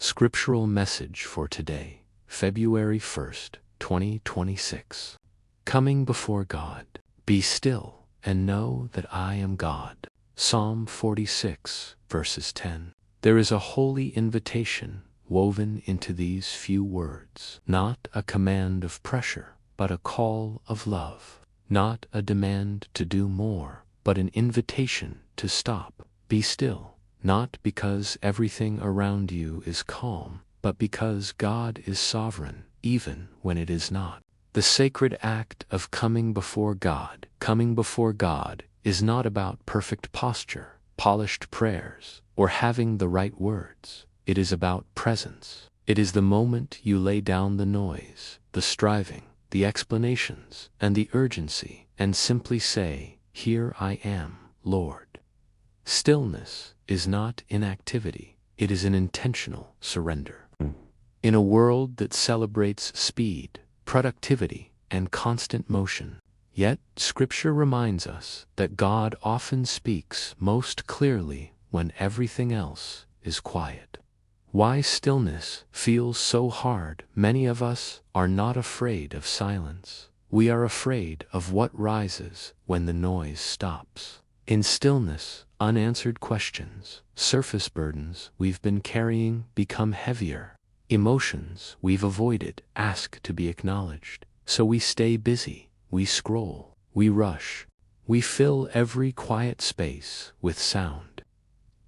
Scriptural message for today, February 1st, 2026. Coming before God. Be still and know that I am God. Psalm 46, verses 10. There is a holy invitation woven into these few words. Not a command of pressure, but a call of love. Not a demand to do more, but an invitation to stop. Be still. Not because everything around you is calm, but because God is sovereign, even when it is not. The sacred act of coming before God is not about perfect posture, polished prayers, or having the right words. It is about presence. It is the moment you lay down the noise, the striving, the explanations, and the urgency, and simply say, "Here I am, Lord." Stillness is not inactivity, it is an intentional surrender. In a world that celebrates speed, productivity, and constant motion, yet Scripture reminds us that God often speaks most clearly when everything else is quiet. Why stillness feels so hard? Many of us are not afraid of silence. We are afraid of what rises when the noise stops. In stillness, unanswered questions, surface burdens we've been carrying become heavier. Emotions we've avoided ask to be acknowledged. So we stay busy, we scroll, we rush, we fill every quiet space with sound.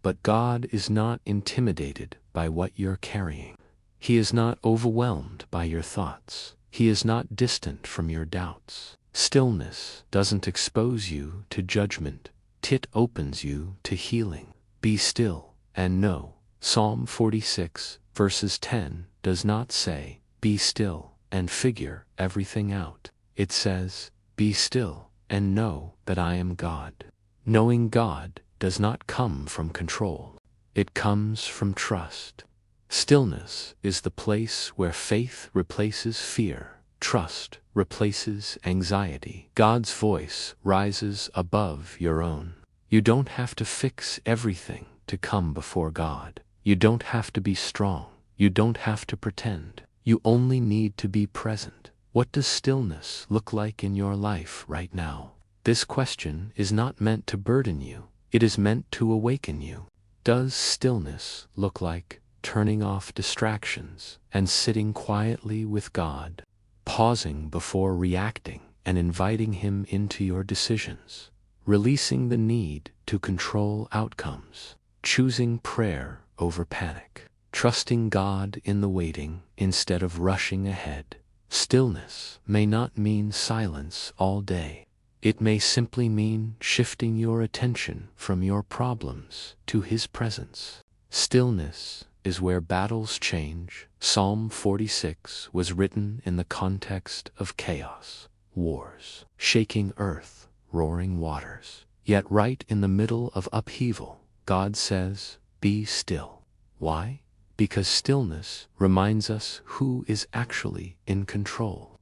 But God is not intimidated by what you're carrying. He is not overwhelmed by your thoughts. He is not distant from your doubts. Stillness doesn't expose you to judgment. It opens you to healing. Be still and know. Psalm 46, verses 10 does not say, "Be still and figure everything out." It says, "Be still and know that I am God." Knowing God does not come from control. It comes from trust. Stillness is the place where faith replaces fear. Trust replaces anxiety. God's voice rises above your own. You don't have to fix everything to come before God. You don't have to be strong. You don't have to pretend. You only need to be present. What does stillness look like in your life right now? This question is not meant to burden you. It is meant to awaken you. Does stillness look like turning off distractions and sitting quietly with God? Pausing before reacting and inviting Him into your decisions, releasing the need to control outcomes, choosing prayer over panic, trusting God in the waiting instead of rushing ahead. Stillness may not mean silence all day. It may simply mean shifting your attention from your problems to His presence. Stillness is where battles change. Psalm 46 was written in the context of chaos, wars, shaking earth, roaring waters. Yet right in the middle of upheaval, God says, "Be still." Why? Because stillness reminds us who is actually in control.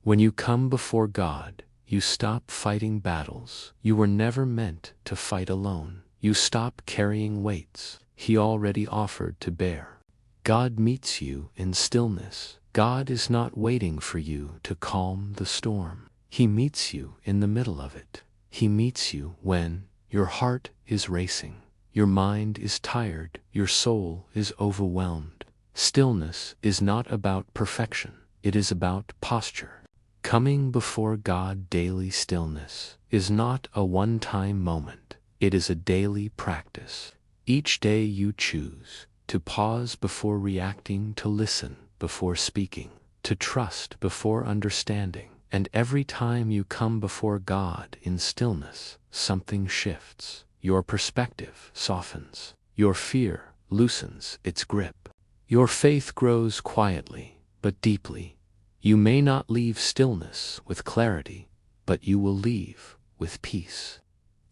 When you come before God, you stop fighting battles you were never meant to fight alone. You stop carrying weights He already offered to bear. God meets you in stillness. God is not waiting for you to calm the storm. He meets you in the middle of it. He meets you when your heart is racing, your mind is tired, your soul is overwhelmed. Stillness is not about perfection. It is about posture. Coming before God daily. Stillness is not a one-time moment. It is a daily practice. Each day you choose to pause before reacting, to listen before speaking, to trust before understanding. And every time you come before God in stillness, something shifts. Your perspective softens. Your fear loosens its grip. Your faith grows quietly but deeply. You may not leave stillness with clarity, but you will leave with peace.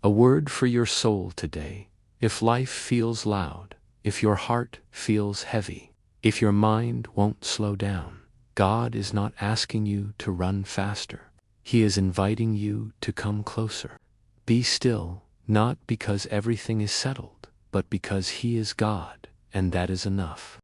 A word for your soul today. If life feels loud, if your heart feels heavy, if your mind won't slow down, God is not asking you to run faster. He is inviting you to come closer. Be still, not because everything is settled, but because He is God, and that is enough.